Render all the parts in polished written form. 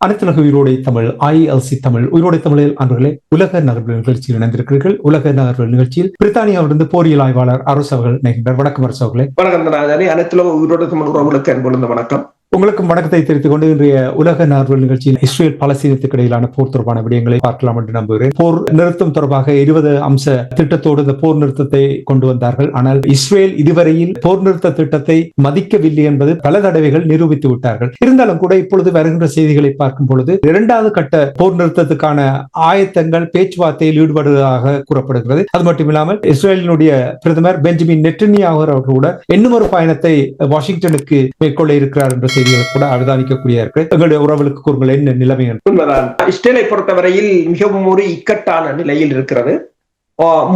அனைத்துலக உயிரோடை தமிழ் ILC தமிழ் உயிரோடை தமிழில் அன்பர்களே, உலக நகர்வு நிகழ்ச்சியில் இணைந்திருக்கிறீர்கள். உலக நகர்வு நிகழ்ச்சியில் பிரித்தானியாவிலிருந்து போரியல் ஆய்வாளர் அரசு அவர்கள் இணைகின்றார். வணக்கம் அரசு அவர்களே. வணக்கம் ராஜானி. அனைத்துலக உயிரோடை தமிழ் உறவுகளுக்கு அன்புள்ள வணக்கம். உங்களுக்கும் வணக்கத்தை தெரிவித்துக் கொண்டு இன்றைய உலக நகர்வு நிகழ்ச்சியில் இஸ்ரேல் பாலஸ்தீனத்துக்கு இடையிலான போர் தொடர்பான விடயங்களை பார்க்கலாம் என்று நம்புகிறேன். போர் நிறுத்தம் தொடர்பாக 20 அம்ச திட்டத்தோடு இந்த போர் நிறுத்தத்தை கொண்டு வந்தார்கள். ஆனால் இஸ்ரேல் இதுவரையில் போர் நிறுத்த திட்டத்தை மதிக்கவில்லை என்பது பல தடவைகள் நிரூபித்து விட்டார்கள். இருந்தாலும் கூட இப்பொழுது வருகின்ற செய்திகளை பார்க்கும் பொழுது இரண்டாவது கட்ட போர் நிறுத்தத்துக்கான ஆயத்தங்கள் பேச்சுவார்த்தையில் ஈடுபடுவதாக கூறப்படுகிறது. அது மட்டுமில்லாமல் இஸ்ரேலினுடைய பிரதமர் பெஞ்சமின் நெட்டன்யாஹு அவர்கள் கூட இன்னும் ஒரு பயணத்தை வாஷிங்டனுக்கு மேற்கொள்ள இருக்கிறார் என்ற கூட அவதானிக்கக்கூடிய எங்களுடைய உறவுகளுக்கு கூறுங்கள், என்ன நிலைமை? உண்மைதான். இஸ்ரேலை பொறுத்தவரையில் மிகவும் ஒரு இக்கட்டான நிலையில் இருக்கிறது.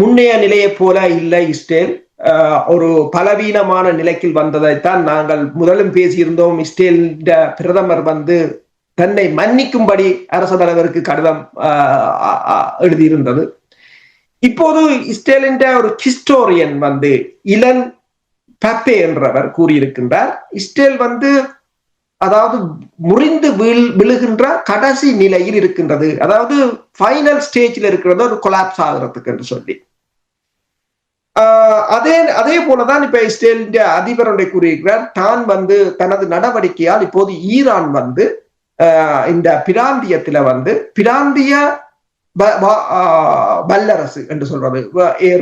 முன்னைய நிலையை போல இல்லை. இஸ்ரேல் ஒரு பலவீனமான நிலைக்கு வந்ததைத்தான் நாங்கள் முதலும் பேசியிருந்தோம். இஸ்ரேல் பிரதமர் தன்னை மன்னிக்கும்படி அரசு தலைவருக்கு கடிதம் எழுதியிருந்தது. இப்போது இஸ்ரேலின் ஒரு ஹிஸ்டோரியன் இலன் பப்பே என்றவர் கூறியிருக்கின்றார், இஸ்ரேல் அதாவது முறிந்து விழுகின்ற கடைசி நிலையில் இருக்கின்றது, அதாவது ஃபைனல் ஸ்டேஜில் இருக்கிறது, ஒரு கொலாப்ஸ் ஆகிறதுக்கு என்று சொல்லி. அதே போலதான் இப்ப இஸ்ரேல் அதிபருடைய கூறியிருக்கிறார், தான் தனது நடவடிக்கையால் இப்போது ஈரான் இந்த பிராந்தியத்துல பிராந்திய வல்லரசு என்று சொல்றது,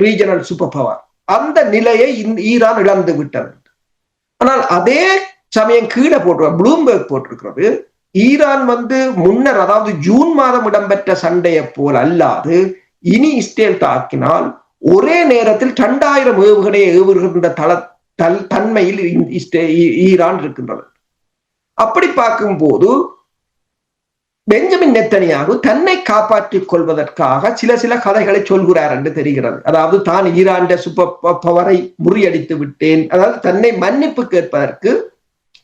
ரீஜனல் சூப்பர் பவர், அந்த நிலையை ஈரான் இழந்து விட்டது. ஆனால் அதே சமயம் கீழே ப்ளூம்பர்க் போட்டிருக்கிறது, ஈரான் முன்னர், அதாவது ஜூன் மாதம் இடம்பெற்ற சண்டையை போல் அல்லாது இனி இஸ்ரேல் தாக்கினால் ஒரே நேரத்தில் 2000 ஏவுகணை ஏவுகின்ற தன்மையில் ஈரான் இருக்கின்றது. அப்படி பார்க்கும் போது பெஞ்சமின் நெத்தனியாகு தன்னை காப்பாற்றிக் கொள்வதற்காக சில கதைகளை சொல்கிறார் என்று தெரிகிறது. அதாவது தான் ஈரான் சூப்பர் பவரை முறியடித்து விட்டேன், அதாவது தன்னை மன்னிப்பு கேட்பதற்கு,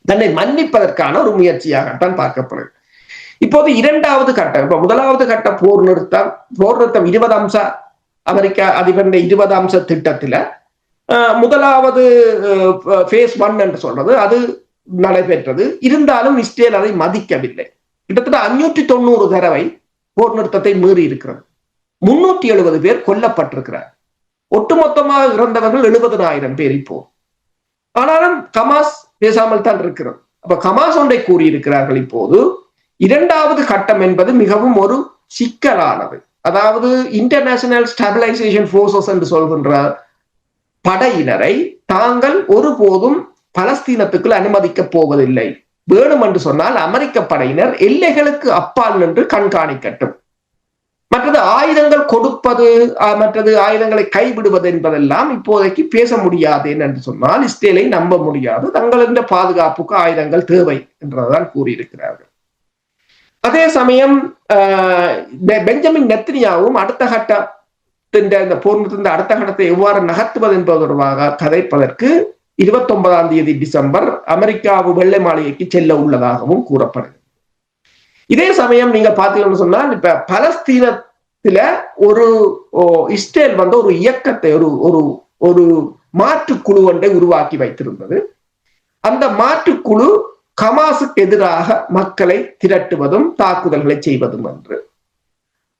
தன்னை மன்னிப்பதற்கான ஒரு முயற்சியாகத்தான் பார்க்கப்படுது. இப்போது இரண்டாவது கட்டம், இப்ப முதலாவது கட்ட போர் நிறுத்தம் 20 அம்ச அமெரிக்கா அதிபர் 20 அம்ச திட்டத்துல முதலாவது phase 1 என்று சொல்றது அது நடைபெற்றது. இருந்தாலும் இஸ்ரேல் அதை மதிக்கவில்லை. கிட்டத்தட்ட 590 தடவை போர் நிறுத்தத்தை மீறி இருக்கிறது. 370 பேர் கொல்லப்பட்டிருக்கிறார். ஒட்டுமொத்தமாக இறந்தவர்கள் 70,000 பேர். இப்போ ஆனாலும் ஹமாஸ் பேசாமல் தான் இருக்கிறது. அப்ப ஹமாஸ் ஒன்றை கூறியிருக்கிறார்கள், இப்போது இரண்டாவது கட்டம் என்பது மிகவும் ஒரு சிக்கலானது. அதாவது இன்டர்நேஷனல் ஸ்டெபிலைசேஷன் போர்சஸ் என்று சொல்கின்ற படையினரை தாங்கள் ஒருபோதும் பலஸ்தீனத்துக்குள் அனுமதிக்கப் போவதில்லை. வேணும் என்று சொன்னால் அமெரிக்க படையினர் எல்லைகளுக்கு அப்பால் நின்று கண்காணிக்கட்டும். மற்றது ஆயுதங்கள் கொடுப்பது, மற்றது ஆயுதங்களை கைவிடுவது என்பதெல்லாம் இப்போதைக்கு பேச முடியாது என்று சொன்னால் இஸ்ரேலை நம்ப முடியாது. தங்களின் பாதுகாப்புக்கு ஆயுதங்கள் தேவை என்றுதான் கூறியிருக்கிறார்கள். அதே சமயம் பெஞ்சமின் நெத்தனியாவும் அடுத்த கட்ட போர் அடுத்த கட்டத்தை எவ்வாறு நகர்த்துவது என்பது தொடர்பாக கதைப்பதற்கு 29 டிசம்பர் அமெரிக்காவு வெள்ளை மாளிகைக்கு செல்ல உள்ளதாகவும் கூறப்படுகிறது. இதே சமயம் நீங்க பாத்தீங்கன்னு சொன்னால் இப்ப பலஸ்தீனத்துல ஒரு இஸ்ரேல் ஒரு இயக்கத்தை, ஒரு மாற்றுக்குழு ஒன்றை உருவாக்கி வைத்திருந்தது. அந்த மாற்றுக்குழு ஹமாஸுக்கு எதிராக மக்களை திரட்டுவதும் தாக்குதல்களை செய்வதும் என்று.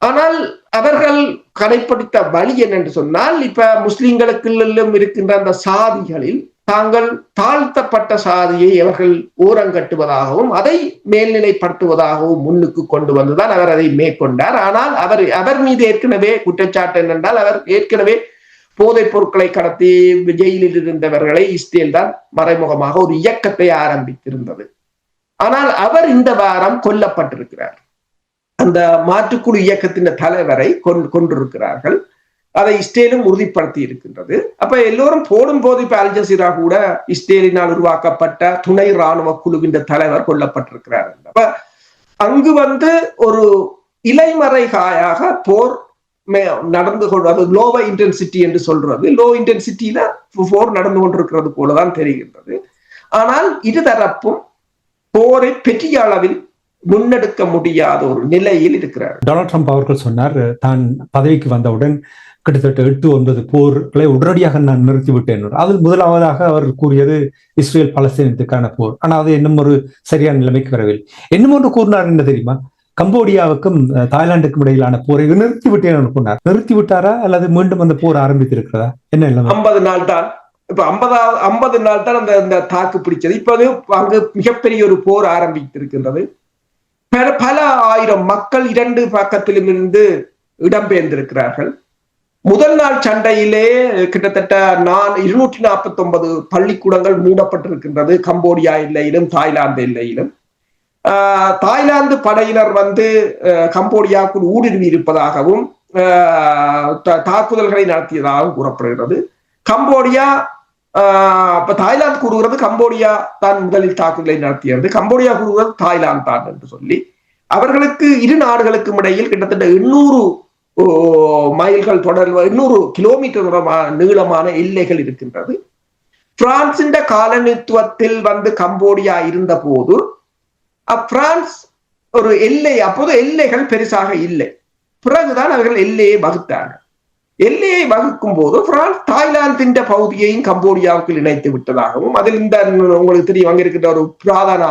ஆனால் அவர்கள் கடைப்பிடித்த வழி என்னென்று சொன்னால், இப்ப முஸ்லிம்களுக்குள்ளும் இருக்கின்ற அந்த சாதிகளில் தாங்கள் தாழ்த்தப்பட்ட சாதியை அவர்கள் ஓரங்கட்டுவதாகவும் அதை மேல்நிலைப்படுத்துவதாகவும் முன்னுக்கு கொண்டு வந்துதான் அவர் அதை மேற்கொண்டார். ஆனால் அவர் மீது ஏற்கனவே குற்றச்சாட்டு என்னென்றால், அவர் ஏற்கனவே போதைப் பொருட்களை கடத்தி ஜெயிலில் இருந்தவர்களை இஸ்ரேல் தான் மறைமுகமாக ஒரு இயக்கத்தை ஆரம்பித்திருந்தது. ஆனால் அவர் இந்த வாரம் கொல்லப்பட்டிருக்கிறார். அந்த மாற்றுக்குழு இயக்கத்தின் தலைவரை கொண்டிருக்கிறார்கள். அதை இஸ்ரேலும் உறுதிப்படுத்தி இருக்கின்றது. அப்ப எல்லோரும் போடும் போது இப்ப அல் ஜசீரா கூட இஸ்ரேலினால் உருவாக்கப்பட்ட துணை ராணுவ குழுவின் தலைவர் கொல்லப்பட்டிருக்கிறார். அப்ப அங்கு ஒரு இலைமறைகாயாக போர் நடந்து கொள்வது, லோவ இன்டென்சிட்டி என்று சொல்றது, லோ இன்டென்சிட்டியில போர் நடந்து கொண்டிருக்கிறது போலதான் தெரிகின்றது. ஆனால் இருதரப்பும் போரை பெரிய அளவில் முன்னெடுக்க முடியாத ஒரு நிலையில் இருக்கிறார். டொனால்ட் ட்ரம்ப் அவர்கள் சொன்னார், தான் பதவிக்கு வந்தவுடன் கிட்டத்தட்ட 8-9 போர்களை உடனடியாக நான் நிறுத்திவிட்டேன். அதில் முதலாவதாக அவர் கூறியது இஸ்ரேல் பலஸ்தீனத்துக்கான போர். ஆனால் அது இன்னும் ஒரு சரியான நிலைமைக்கு வரவில்லை. இன்னும் ஒன்று கூறினார், என்ன தெரியுமா? கம்போடியாவுக்கும் தாய்லாந்துக்கும் இடையிலான போரை நிறுத்திவிட்டேன் சொன்னார். நிறுத்திவிட்டாரா அல்லது மீண்டும் அந்த போர் ஆரம்பித்திருக்கிறதா? என்ன இல்லை, 50 நாள் தான். இப்ப 50 நாள் தான் அந்த தாக்கு பிடிச்சது. இப்போது அங்கு மிகப்பெரிய ஒரு போர் ஆரம்பித்திருக்கின்றது. பல ஆயிரம் மக்கள் 2 பக்கத்திலும் இருந்து இடம்பெயர்ந்திருக்கிறார்கள். முதல் நாள் சண்டையிலே கிட்டத்தட்ட 249 பள்ளிக்கூடங்கள் மூடப்பட்டிருக்கின்றது, கம்போடியா எல்லையிலும் தாய்லாந்து எல்லையிலும். தாய்லாந்து படையினர் கம்போடியாவுக்குள் ஊடுருவி இருப்பதாகவும் தாக்குதல்களை நடத்தியதாகவும் கூறப்படுகிறது. கம்போடியா தாய்லாந்து கூறுகிறது கம்போடியா தான் முதலில் தாக்குதலை நடத்தியது, கம்போடியா கூறுகிறது தாய்லாந்து தான் என்று சொல்லி அவர்களுக்கு இரு நாடுகளுக்கும் இடையில் கிட்டத்தட்ட 800 மைல்கள் தொடர்பு 800 கிலோமீட்டர் நீளமான எல்லைகள் இருக்கின்றது. பிரான்சின் காலனித்துவத்தில் கம்போடியா இருந்த போது பிரான்ஸ் ஒரு எல்லை, அப்போது எல்லைகள் பெருசாக இல்லை. பிறகுதான் அவர்கள் எல்லையை வகுத்தார்கள். எல்லையை வகுக்கும் போது பிரான்ஸ் தாய்லாந்தின் பகுதியையும் கம்போடியாவுக்கு இணைத்து விட்டதாகவும், அதில் உங்களுக்கு தெரியும் அங்க இருக்கின்ற ஒரு புராதன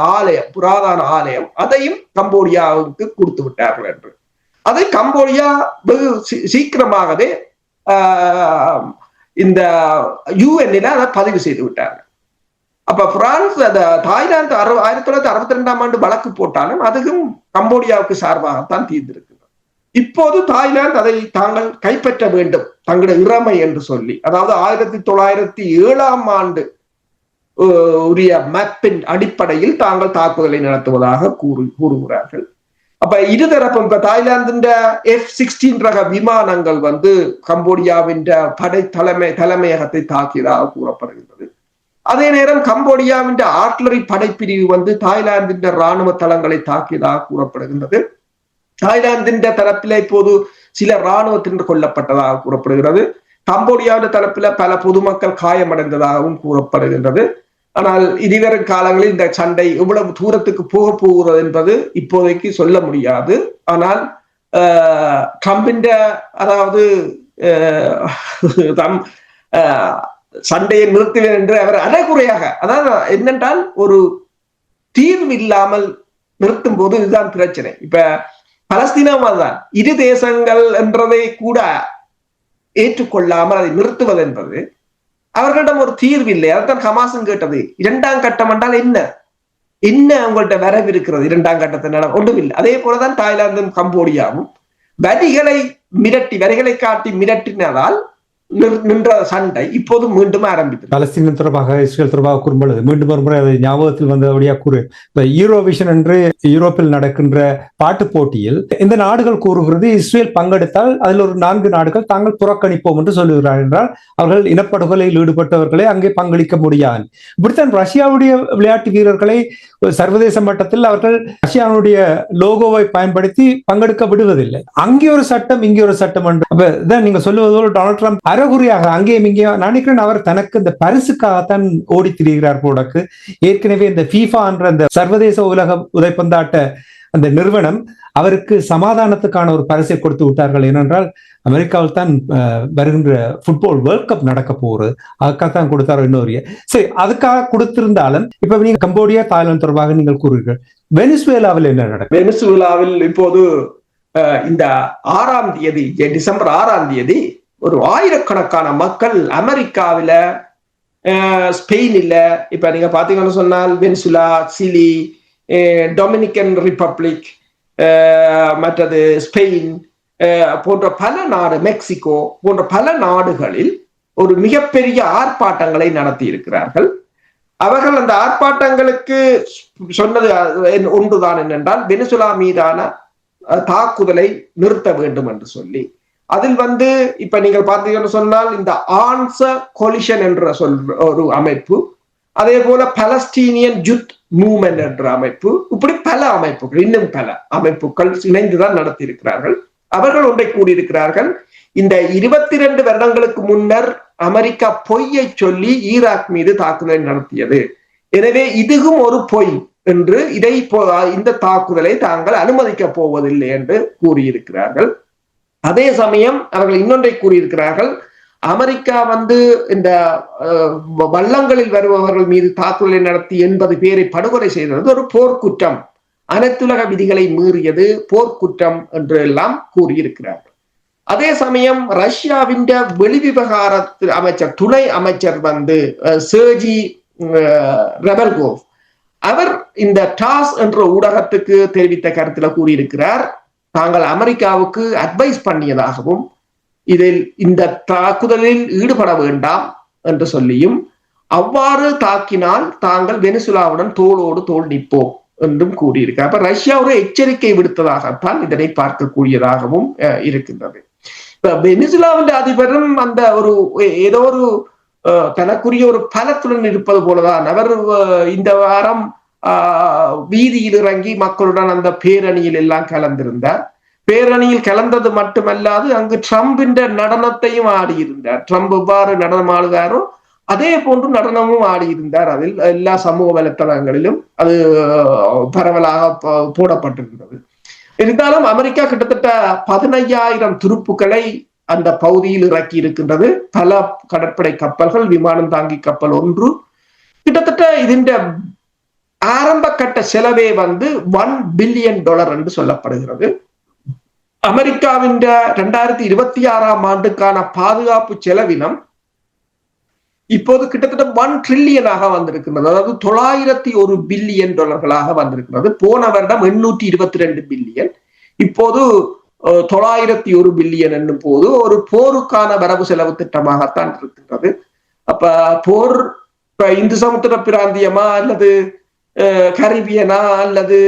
ஆலயம் அதையும் கம்போடியாவுக்கு கொடுத்து விட்டார்கள் என்று. அதை கம்போடியா வெகு சீக்கிரமாகவே இந்த UN அதை பதிவு செய்து விட்டார்கள். அப்ப பிரான்ஸ் தாய்லாந்து 1962ஆம் ஆண்டு வழக்கு போட்டாலும் அதுவும் கம்போடியாவுக்கு சார்பாகத்தான் தீர்ந்திருக்கிறது. இப்போது தாய்லாந்து அதை தாங்கள் கைப்பற்ற வேண்டும் தங்களுடைய இறமை என்று சொல்லி, அதாவது 1907ஆம் ஆண்டு உரிய மேப்பின் அடிப்படையில் தாங்கள் தாக்குதலை நடத்துவதாக கூறுகிறார்கள். அப்ப இருதரப்பும் இப்ப தாய்லாந்தின் F-16 ரக விமானங்கள் கம்போடியாவின் படை தலைமையகத்தை தாக்கியதாக கூறப்படுகின்றது. அதே நேரம் கம்போடியாவின் ஆர்ட்லரி படைப்பிரிவு தாய்லாந்தின் இராணுவ தளங்களை தாக்கியதாக கூறப்படுகின்றது. தாய்லாந்தின் தரப்பில இப்போது சில இராணுவத்தினர் கொல்லப்பட்டதாக கூறப்படுகிறது. கம்போடியாவின் தரப்பில பல பொதுமக்கள் காயமடைந்ததாகவும் கூறப்படுகின்றது. ஆனால் இனிவரும் காலங்களில் இந்த சண்டை எவ்வளவு தூரத்துக்கு போகிறது என்பது இப்போதைக்கு சொல்ல முடியாது. ஆனால் ட்ரம்பின் அதாவது சண்டையை நிறுத்துவேன் என்று அவர் அரைகுறையாக, அதாவது என்னென்றால் ஒரு தீர்வு இல்லாமல் நிறுத்தும் போது இதுதான் பிரச்சனை. இப்ப பலஸ்தீனம்தான் இரு தேசங்கள் என்றதை கூட ஏற்றுக்கொள்ளாமல் அதை நிறுத்துவது என்பது அவர்களிடம் ஒரு தீர்வு இல்லை. அதைத்தான் ஹமாஸும் கேட்டது. 2ஆம் கட்டம் என்றால் என்ன உங்கள்கிட்ட வரவு இருக்கிறது? 2ஆம் கட்டத்தை ஒன்றும் இல்லை. அதே போலதான் தாய்லாந்தும் கம்போடியாவும் வரிகளை காட்டி மிரட்டினதால் நின்ற சண்டை இப்போது மீண்டும் ஆரம்பித்தது. பலஸ்தீனம் தொடர்பாக இஸ்ரேல் தொடர்பாக கூறும்பொழுது மீண்டும் ஒரு முறை அதை ஞாபகத்தில் வந்தபடியா கூறு. இப்ப யூரோவிஷன் என்று யூரோப்பில் நடக்கின்ற பாட்டு போட்டியில் இந்த நாடுகள் கூறுகிறது இஸ்ரேல் பங்கெடுத்தால் அதில் ஒரு 4 நாடுகள் தாங்கள் புறக்கணிப்போம் என்று சொல்லுகிறார்கள் என்றால் அவர்கள் இனப்படுகொலையில் ஈடுபட்டவர்களை அங்கே பங்களிக்க முடியாது. இப்படித்தான் ரஷ்யாவுடைய விளையாட்டு வீரர்களை சர்வதேச மட்டத்தில் அவர்கள் ரஷ்யாவுடைய லோகோவை பயன்படுத்தி பங்கெடுக்க விடுவதில்லை. அங்கே ஒரு சட்டம் இங்கே ஒரு சட்டம் என்று. அப்பதான் நீங்க சொல்லுவதோடு டொனால்ட் ட்ரம்ப் அறகுறையாக அங்கேயும் இங்கே நினைக்கிறேன் அவர் தனக்கு இந்த பரிசுக்காகத்தான் ஓடி திரிகிறார் போடக்கு. ஏற்கனவே இந்த FIFA என்ற அந்த சர்வதேச உலக உதைப்பந்தாட்ட அந்த நிறுவனம் அவருக்கு சமாதானத்துக்கான ஒரு பரிசை கொடுத்து விட்டார்கள். ஏனென்றால் அமெரிக்காவில் தான் வருகின்ற ஃபுட்பால் வேர்ல்ட் கப் நடக்க போகிறது, அதுக்காகத்தான் கொடுத்தாரோ இன்னொரு. சரி, அதுக்காக கொடுத்திருந்தாலும் இப்ப நீங்க கம்போடியா தாய்லாந்து தொடர்பாக நீங்கள் கூறுவீர்கள். வெனிசுவேலாவில் என்ன நடக்கும்? வெனிசுவேலாவில் இப்போது இந்த 6ஆம் தேதி டிசம்பர் 6ஆம் தேதி ஒரு ஆயிரக்கணக்கான மக்கள் அமெரிக்காவில ஸ்பெயினில் இப்ப நீங்க பாத்தீங்கன்னு சொன்னால் வெனிசுலா, சிலி, டொமினிக்கன் ரிப்பப்ளிக், மற்றது ஸ்பெயின் போன்ற பல நாடு, மெக்சிகோ போன்ற பல நாடுகளில் ஒரு மிகப்பெரிய ஆர்ப்பாட்டங்களை நடத்தி இருக்கிறார்கள். அவர்கள் அந்த ஆர்ப்பாட்டங்களுக்கு சொன்னது ஒன்றுதான், என்னென்றால் வெனிசுலா மீதான தாக்குதலை நிறுத்த வேண்டும் என்று சொல்லி. அதில் இப்ப நீங்கள் பார்த்தீங்கன்னு சொன்னால் இந்த ஆன்சர் கொலிஷன் என்ற ஒரு அமைப்பு, அதே போல பலஸ்டீனியன் யூத் மூவ்மெண்ட் என்ற அமைப்பு, இப்படி பல அமைப்புகள், இன்னும் பல அமைப்புகள் இணைந்துதான் நடத்தி இருக்கிறார்கள். அவர்கள் ஒன்றை கூடியிருக்கிறார்கள். இந்த 22 வருடங்களுக்கு முன்னர் அமெரிக்கா பொய்யை சொல்லி ஈராக் மீது தாக்குதலை நடத்தியது, எனவே இதுவும் ஒரு பொய் என்று இந்த தாக்குதலை தாங்கள் அனுமதிக்க போவதில்லை என்று கூறியிருக்கிறார்கள். அதே சமயம் அவர்கள் இன்னொன்றை கூறியிருக்கிறார்கள், அமெரிக்கா வந்து இந்த வள்ளங்களில் வருபவர்கள் மீது தாக்குதலை நடத்தி 80 பேரை படுகொலை செய்தது ஒரு போர்க்குற்றம், அனைத்துலக விதிகளை மீறியது, போர்க்குற்றம் என்று எல்லாம் கூறியிருக்கிறார்கள். அதே சமயம் ரஷ்யாவின் வெளிவிவகார அமைச்சர், துணை அமைச்சர் வந்து சேர்ஜி ரெபல்கோவ், அவர் இந்த டாஸ் என்ற ஊடகத்துக்கு தெரிவித்த கருத்துல கூறியிருக்கிறார், தாங்கள் அமெரிக்காவுக்கு அட்வைஸ் பண்ணியதாகவும் இதில் இந்த தாக்குதலில் ஈடுபட வேண்டாம் என்று சொல்லியும், அவ்வாறு தாக்கினால் தாங்கள் வெனிசுலாவுடன் தோளோடு தோள் நிற்போம் என்றும் கூறியிருக்கிறார். அப்ப ரஷ்யா ஒரு எச்சரிக்கை விடுத்ததாகத்தான் இதனை பார்க்கக்கூடியதாகவும் இருக்கின்றது. இப்ப வெனிசுலாவின் அதிபரும் அந்த ஒரு ஏதோ ஒரு தனக்குரிய ஒரு பலத்துடன் இருப்பது போலதான் அவர் இந்த வாரம் வீதியில் இறங்கி மக்களுடன் அந்த பேரணியில் எல்லாம் கலந்திருந்தார். பேரணியில் கலந்தது மட்டுமல்லாது அங்கு ட்ரம்பின் நடனத்தையும் ஆடியிருந்தார். ட்ரம்ப் எவ்வாறு நடனம் ஆடுகிறாரோ அதே போன்று நடனமும் ஆடியிருந்தார். அதில் எல்லா சமூக வலைத்தளங்களிலும் அது பரவலாக போடப்பட்டிருந்தது. இருந்தாலும் அமெரிக்கா கிட்டத்தட்ட 15,000 துருப்புக்களை அந்த பகுதியில் இறக்கி இருக்கின்றது. பல கடற்படை கப்பல்கள், விமானம் தாங்கி கப்பல் ஒன்று. கிட்டத்தட்ட இதன் ஆரம்ப கட்ட செலவே வந்து $1 பில்லியன் என்று சொல்லப்படுகிறது. அமெரிக்காவின் 2026ஆம் ஆண்டுக்கான பாதுகாப்பு செலவினம் இப்போது கிட்டத்தட்ட 1 ட்ரில்லியனாக வந்திருக்கிறது. அதாவது $901 பில்லியன் வந்திருக்கிறது. போன வருடம் 822 பில்லியன், இப்போது 901 பில்லியன் என்னும் போது ஒரு போருக்கான வரவு செலவு திட்டமாகத்தான் இருக்கின்றது. அப்ப போர் இந்து சமுத்திர பிராந்தியமா அல்லது கரிபியனா அல்லது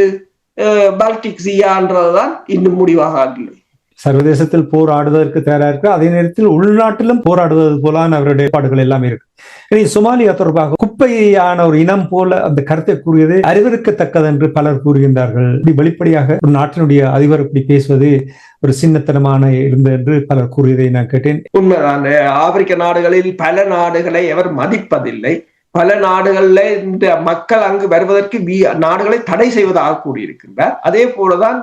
பால்டிக் சியான்றதுதான் இன்னும் முடிவாக இல்லை. சர்வதேசத்தில் போராடுவதற்கு தயாரா இருக்கு, அதே நேரத்தில் உள்நாட்டிலும் போராடுவது போலான அவருடைய ஏற்பாடுகள் எல்லாம் இருக்கு. இனி சொமாலியா தொடர்பாக குப்பையான ஒரு இனம் போல அந்த கருத்தை கூறியது அறிவிக்கத்தக்கது என்று பலர் கூறுகின்றார்கள். இப்படி வெளிப்படையாக ஒரு நாட்டினுடைய அதிபர் இப்படி பேசுவது ஒரு சின்னத்தனமான இருந்தது என்று பலர் கூறியதை நான் கேட்டேன். உண்மைதான். ஆப்பிரிக்க நாடுகளில் பல நாடுகளை அவர் மதிப்பதில்லை. பல நாடுகள்ல இந்த மக்கள் அங்கு வருவதற்கு நாடுகளை தடை செய்வதாக கூறியிருக்கின்றார். அதே போலதான்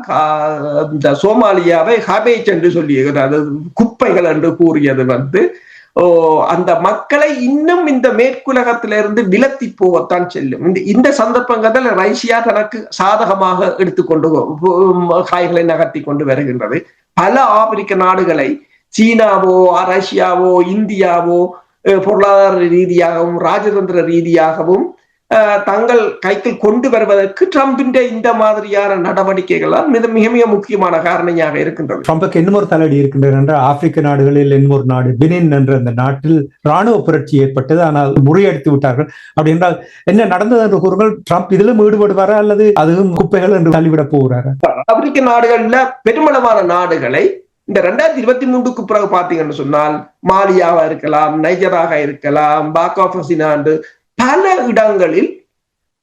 இந்த சோமாலியாவை ஹபேஜ் என்று சொல்லியிருக்கிறார், குப்பைகள் என்று கூறியது வந்து அந்த மக்களை இன்னும் இந்த மேற்குலகத்திலிருந்து விலத்தி போகத்தான் செல்லும். இந்த சந்தர்ப்பங்கள் ரஷ்யா தனக்கு சாதகமாக எடுத்துக்கொண்டு காய்களை நகர்த்தி கொண்டு வருகின்றது. பல ஆப்பிரிக்க நாடுகளை சீனாவோ ரஷ்யாவோ இந்தியாவோ பொருளாதார ரீதியாகவும் ராஜதந்திர ரீதியாகவும் தங்கள் கைக்கு கொண்டு வருவதற்கு ட்ரம்பின் இந்த மாதிரியான நடவடிக்கைகள் மிக மிக முக்கியமான காரணியாக இருக்கின்றது. ட்ரம்புக்கு இன்னொரு தலையடி இருக்கின்றது என்றால் ஆப்பிரிக்க நாடுகளில் இன்னொரு நாடு பெனின் என்ற அந்த நாட்டில் ராணுவ புரட்சி ஏற்பட்டது, ஆனால் முறியடித்து விட்டார்கள். அப்படி என்றால் என்ன நடந்தது என்று கூறுங்கள். ட்ரம்ப் இதிலும் ஈடுபடுவாரா அல்லது அதுவும் குப்பைகள் என்று தள்ளிவிட போகிறாரா? ஆப்பிரிக்க நாடுகள்ல பெருமளவான நாடுகளை இந்த 2023க்கு பிறகு பாத்தீங்கன்னு சொன்னால் மாலியாவா இருக்கலாம், நைஜராக இருக்கலாம், பாக்காஃபசினா என்று பல இடங்களில்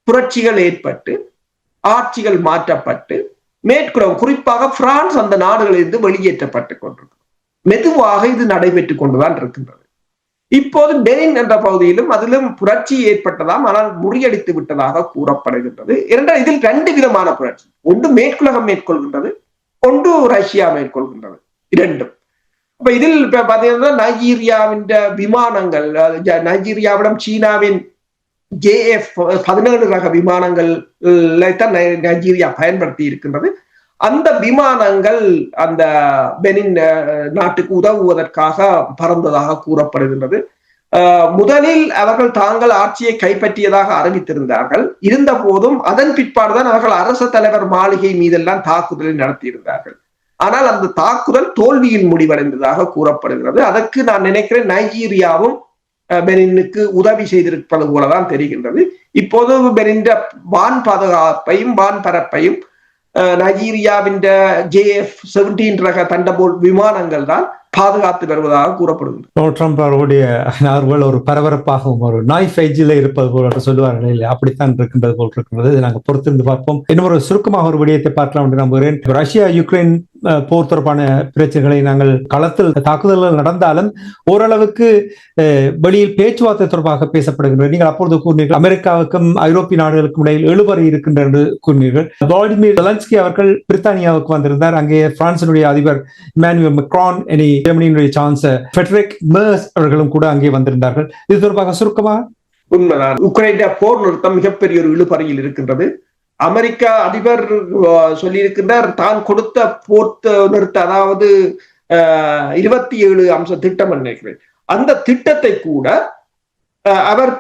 புரட்சிகள் ஏற்பட்டு ஆட்சிகள் மாற்றப்பட்டு மேற்குறம் குறிப்பாக பிரான்ஸ் அந்த நாடுகளிலிருந்து வெளியேற்றப்பட்டுக் கொண்டிருக்கிறது. மெதுவாக இது நடைபெற்றுக் கொண்டுதான் இருக்கின்றது. இப்போது பெனின் என்ற பகுதியிலும் அதிலும் புரட்சி ஏற்பட்டதாம், ஆனால் முறியடித்து விட்டதாக கூறப்படுகின்றது. இரண்டால் இதில் 2 விதமான புரட்சி, ஒன்று மேற்குலகம் மேற்கொள்கின்றது, ஒன்று ரஷ்யா மேற்கொள்கின்றது, இரண்டும். அப்ப இதில் இப்ப பாத்தீங்கன்னா நைஜீரியாவின் விமானங்கள், நைஜீரியாவிடம் சீனாவின் JF-17 ரக விமானங்கள் தான் நைஜீரியா பயன்படுத்தி இருக்கின்றது. அந்த விமானங்கள் அந்த பெனின் நாட்டுக்கு உதவுவதற்காக பறந்ததாக கூறப்படுகின்றது. முதலில் அவர்கள் தாங்கள் ஆட்சியை கைப்பற்றியதாக அறிவித்திருந்தார்கள். இருந்த போதும் அதன் பிற்பாடுதான் அவர்கள் அரச தலைவர் மாளிகை மீதெல்லாம் தாக்குதலை நடத்தியிருந்தார்கள். ஆனால் அந்த தாக்குதல் தோல்வியில் முடிவடைந்ததாக கூறப்படுகிறது. அதற்கு நான் நினைக்கிறேன் நைஜீரியாவும் பெனினுக்கு உதவி செய்திருப்பது போலதான் தெரிகின்றது. இப்போது பெனின் வான் பாதுகாப்பையும் வான் பரப்பையும் நைஜீரியாவின் JF-17 ரக தண்டபோல் விமானங்கள் தான் பாதுகாத்து வருவதாக கூறப்படுகிறது. ட்ரம்ப் அவருடைய நகர்வுகள் ஒரு பரபரப்பாகவும் ஒரு நாய் ஃபைஜில இருப்பது போல சொல்லுவார்கள் இல்லை, அப்படித்தான் இருக்கின்றது போல் இருக்கின்றது. நாங்கள் பொறுத்திருந்து பார்ப்போம். இன்னும் ஒரு சுருக்கமாக ஒரு விடயத்தை பார்க்கலாம் என்று நம்புகிறேன். ரஷ்யா யுக்ரைன் போர் தொடர்பான பிரச்சனைகளை நாங்கள் களத்தில் தாக்குதல்கள் நடந்தாலும் ஓரளவுக்கு வெளியில் பேச்சுவார்த்தை தொடர்பாக பேசப்படுகின்றது. நீங்கள் அப்பொழுது கூறினீர்கள் அமெரிக்காவுக்கும் ஐரோப்பிய நாடுகளுக்கும் இடையில் இழுபறி இருக்கின்ற என்று கூறினீர்கள். விளாடிமிர் ஜெலன்ஸ்கி அவர்கள் பிரித்தானியாவுக்கு வந்திருந்தார். அங்கே பிரான்சினுடைய அதிபர் இமானுவேல் மேக்ரான், ஜெர்மனியினுடைய சான்சலர் ஃபிரெட்ரிக் மெர்ஸ் அவர்களும் கூட அங்கே வந்திருந்தார்கள். இது தொடர்பாக சுருக்கமாக. உண்மைதான், உக்ரைன் போர் நிறுத்தம் மிகப்பெரிய ஒரு இழுபறியில் இருக்கின்றது. அமெரிக்க அதிபர் சொல்லியிருக்கின்றார் தான் கொடுத்த போர் நிறுத்த, அதாவது 27 அம்ச திட்டம் நினைக்கிறேன், அந்த திட்டத்தை கூட அவர்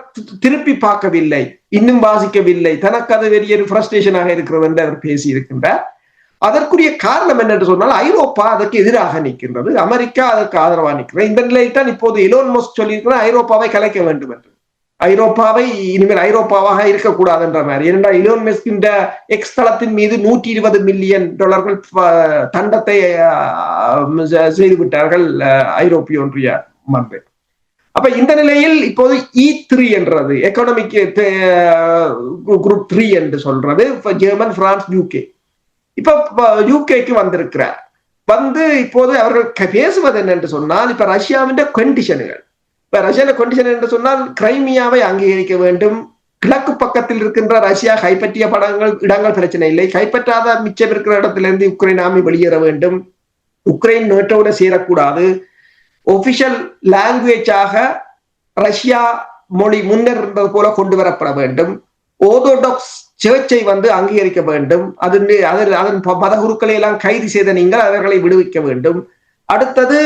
திருப்பி பார்க்கவில்லை, இன்னும் வாசிக்கவில்லை, தனக்கு அது பெரிய ஃப்ரஸ்ட்ரேஷனாக இருக்கிறது என்று அவர் பேசியிருக்கின்றார். அதற்குரிய காரணம் என்னென்று சொன்னால் ஐரோப்பா அதற்கு எதிராக நிற்கின்றது, அமெரிக்கா அதற்கு ஆதரவாக நிற்கிறது. இந்த நிலையில் தான் இப்போது எலோன் மஸ்க் சொல்லியிருக்கிறார் ஐரோப்பாவை கலைக்க வேண்டும் என்று. ஐரோப்பாவை இனிமேல் ஐரோப்பாவாக இருக்கக்கூடாது என்ற மாதிரி. ஏனென்றால் எலோன் மஸ்கின் எக்ஸ் தளத்தின் மீது $120 மில்லியன் தண்டத்தை செய்துவிட்டார்கள் ஐரோப்பிய ஒன்றிய மன்றம். அப்ப இந்த நிலையில் இப்போது E3 என்றது எக்கனாமிக் குரூப் 3 என்று சொல்றது ஜெர்மன், பிரான்ஸ், யூகே. இப்ப யூகேக்கு வந்திருக்கிறார். வந்து இப்போது அவர்கள் பேசுவது என்னென்று சொன்னால், இப்ப ரஷ்யாவின் கண்டிஷன்கள், இப்ப ரஷ்யாவின் கண்டிஷன் என்று சொன்னால் கிரைமியாவை அங்கீகரிக்க வேண்டும், கிழக்கு பக்கத்தில் இருக்கின்ற ரஷ்யா கைப்பற்றிய இடங்கள் பிரச்சனை இல்லை, கைப்பற்றாத மிச்சம் இருக்கிற இடத்திலிருந்து உக்ரைன் ஆர்மி வெளியேற வேண்டும், உக்ரைன் நேட்டோட சேரக்கூடாது, ஒபிஷியல் லாங்குவேஜாக ரஷ்யா மொழி முன்னர் இருந்தது போல கொண்டு வரப்பட வேண்டும், ஓர்த்தோடாக்ஸ் சர்ச்சை அங்கீகரிக்க வேண்டும், அதன் மதகுருக்களை எல்லாம் கைது செய்த நீங்கள் அவர்களை விடுவிக்க வேண்டும். அடுத்தது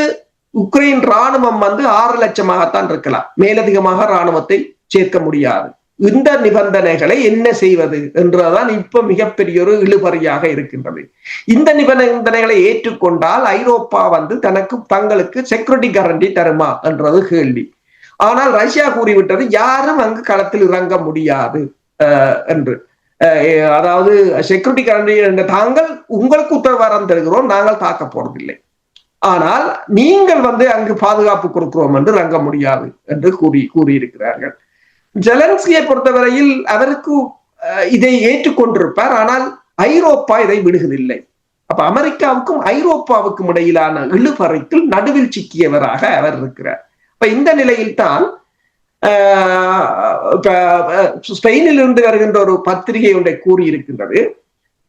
உக்ரைன் ராணுவம் 6 லட்சமாகத்தான் இருக்கலாம், மேலதிகமாக ராணுவத்தை சேர்க்க முடியாது. இந்த நிபந்தனைகளை என்ன செய்வது என்றுதான் இப்ப மிகப்பெரிய ஒரு இழுபறியாக இருக்கின்றது. இந்த நிபந்தனைகளை ஏற்றுக்கொண்டால் ஐரோப்பா தங்களுக்கு செக்யூரிட்டி கேரண்டி தருமா என்றது கேள்வி. ஆனால் ரஷ்யா கூறிவிட்டது யாரும் அங்கு களத்தில் இறங்க முடியாது என்று. அதாவது செக்யூரிட்டி கேரண்டி என்ற தாங்கள் உங்களுக்கு உத்தரவாதம் தருகிறோம், நாங்கள் தாக்க போறதில்லை, ஆனால் நீங்கள் அங்கு பாதுகாப்பு கொடுக்கிறோம் என்று இறங்க முடியாது என்று கூறியிருக்கிறார்கள். ஜெலன்ஸ்கியை பொறுத்தவரையில் அவருக்கு இதை ஏற்றுக்கொண்டிருப்பார், ஆனால் ஐரோப்பா இதை விடுவதில்லை. அப்ப அமெரிக்காவுக்கும் ஐரோப்பாவுக்கும் இடையிலான இழுபறிக்குள் நடுவில் சிக்கியவராக அவர் இருக்கிறார். இப்ப இந்த நிலையில் தான் ஸ்பெயினில் இருந்து வருகின்ற ஒரு பத்திரிகை ஒன்றை கூறியிருக்கின்றது.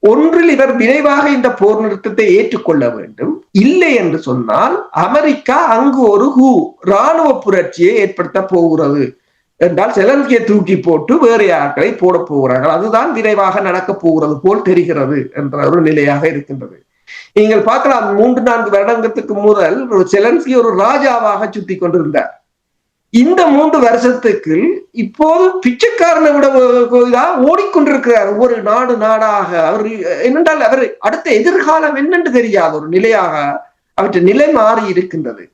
ஒன்றில் இவர் விரைவாக இந்த போர் நிறுத்தத்தை ஏற்றுக்கொள்ள வேண்டும், இல்லை என்று சொன்னால் அமெரிக்கா அங்கு ஒரு ராணுவ புரட்சியை ஏற்படுத்த போகிறது என்றால் செலன்ஸ்கியை தூக்கி போட்டு வேறு யார்களை போட போகிறார்கள், அதுதான் விரைவாக நடக்க போகிறது போல் தெரிகிறது என்ற ஒரு நிலையாக இருக்கின்றது. நீங்கள் பார்க்கலாம், 3-4 வருடங்களுக்கு முதல் செலன்ஸ்கி ஒரு ராஜாவாக சுத்தி கொண்டிருந்தார். இந்த 3 வருஷத்துக்கு இப்போது பிச்சைக்காரனை விட ஓடிக்கொண்டிருக்கிறார் ஒவ்வொரு நாடாக. அவர் என்னென்றால் அவர் அடுத்த எதிர்காலம் என்னென்று தெரியாத ஒரு நிலையாக அவற்றை நிலை மாறி இருக்கின்றது.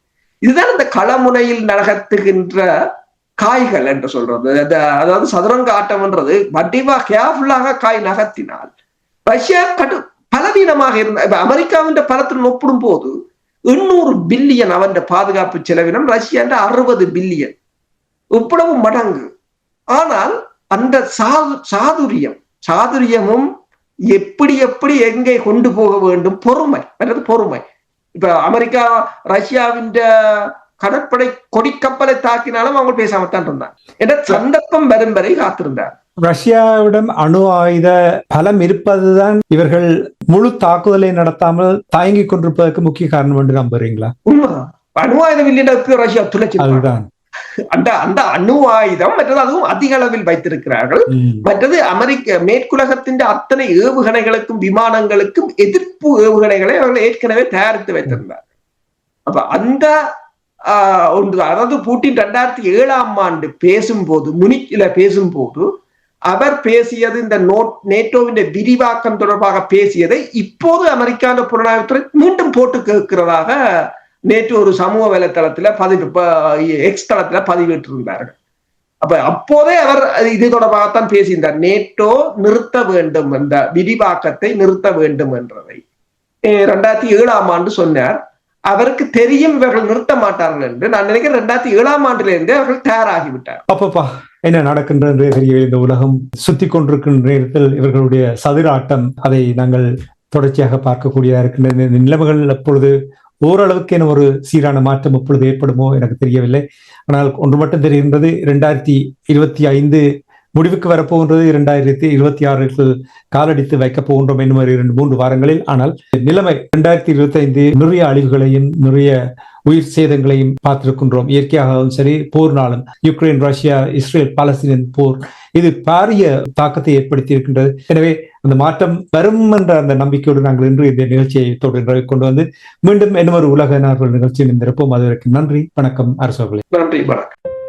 இதுதான் இந்த களமுனையில் நகர்த்துகின்ற காய்கள் என்று சொல்றது. அதாவது சதுரங்க ஆட்டம் என்றது வடிவா கேர்ஃபுல்லாக காய் நகர்த்தினால் ரஷ்யா பலவீனமாக இருந்த அமெரிக்காவின் பலத்துடன் ஒப்பிடும் போது 800 பில்லியன் அவன் பாதுகாப்பு செலவினம், ரஷ்யா 60 பில்லியன், இவ்வளவு மடங்கு. ஆனால் அந்த சாதுரியமும் எப்படி எங்கே கொண்டு போக வேண்டும், பொறுமை. இப்ப அமெரிக்கா ரஷ்யாவின் கடற்படை கொடிக்கப்பலை தாக்கினாலும் அவங்க பேசாமத்தான் இருந்தார் என்ற சந்தர்ப்பம் வரும் வரை காத்திருந்தார். ரஷ்யாவிடம் அணு ஆயுத பலம் இருப்பதுதான் இவர்கள் முழு தாக்குதலை நடத்தாமல் தயங்கிக் கொண்டிருப்பதற்கு முக்கிய காரணம் என்று நம்புறீங்களா? உண்மைதான். அணு ஆயுதம் இல்லைன்னா ரஷ்யா துளைச்சி அந்த அணு ஆயுதம் மற்றது அதுவும் அதிக அளவில் வைத்திருக்கிறார்கள். மற்றது மேற்குலகத்தின் அத்தனை ஏவுகணைகளுக்கும் விமானங்களுக்கும் எதிர்ப்பு ஏவுகணைகளை அவர்கள் ஏற்கனவே தயாரித்து வைத்திருந்தார்கள். அப்ப அந்த ஒன்று, அதாவது புட்டின் 2007ஆம் ஆண்டு பேசும்போது முனிச்சில பேசும்போது அவர் பேசியது இந்த நேட்டோவின் விரிவாக்கம் தொடர்பாக பேசியதை இப்போது அமெரிக்கான புலனாய்வுத்துறை மீண்டும் போட்டு கேட்கிறதாக நேற்று ஒரு சமூக வலைத்தளத்துல எக்ஸ் தளத்துல பதிவிட்டிருந்தார்கள். அப்போதே அவர் இது தொடர்பாகத்தான் பேசியிருந்தார். நேட்டோ நிறுத்த வேண்டும், இந்த விரிவாக்கத்தை நிறுத்த வேண்டும் என்றதை 2007ஆம் ஆண்டு சொன்னார். அவருக்கு தெரியும் இவர்கள் நிறுத்த மாட்டார்கள் என்று. நான் நினைக்கிறேன் 2007ஆம் ஆண்டிலிருந்து அவர்கள் தயாராகிவிட்டார். அப்பப்பா என்ன நடக்கின்றது தெரிய, இந்த உலகம் சுத்தி கொண்டிருக்கின்ற நேரத்தில் இவர்களுடைய சதிராட்டம் அதை நாங்கள் தொடர்ச்சியாக பார்க்கக்கூடியதா இருக்கின்ற இந்த நிலைமைகள் எப்பொழுது ஓரளவுக்கு என ஒரு சீரான மாற்றம் எப்பொழுது ஏற்படுமோ எனக்கு தெரியவில்லை. ஆனால் ஒன்று மட்டும் தெரிகின்றது, 2025 முடிவுக்கு வரப்போகின்றது, 2026 காலடித்து வைக்கப் போகின்றோம் என்னும் 2-3 வாரங்களில். ஆனால் நிலைமை 2025 நிறைய அழிவுகளையும் நிறைய உயிர் சேதங்களையும் பார்த்திருக்கின்றோம். இயற்கையாகவும் சரி, போர்னாலும், யுக்ரைன், ரஷ்யா, இஸ்ரேல், பாலஸ்தீன் போர் இது பாரிய தாக்கத்தை ஏற்படுத்தி இருக்கின்றது. எனவே அந்த மாற்றம் வரும் என்ற அந்த நம்பிக்கையோடு நாங்கள் இன்று இந்த நிகழ்ச்சியை தொடர்ந்து கொண்டு வந்து மீண்டும் இன்னொரு உலக நார்வல் நிகழ்ச்சியில் இருந்திருப்போம். அதுவரைக்கும் நன்றி, வணக்கம் அரசு. நன்றி, வணக்கம்.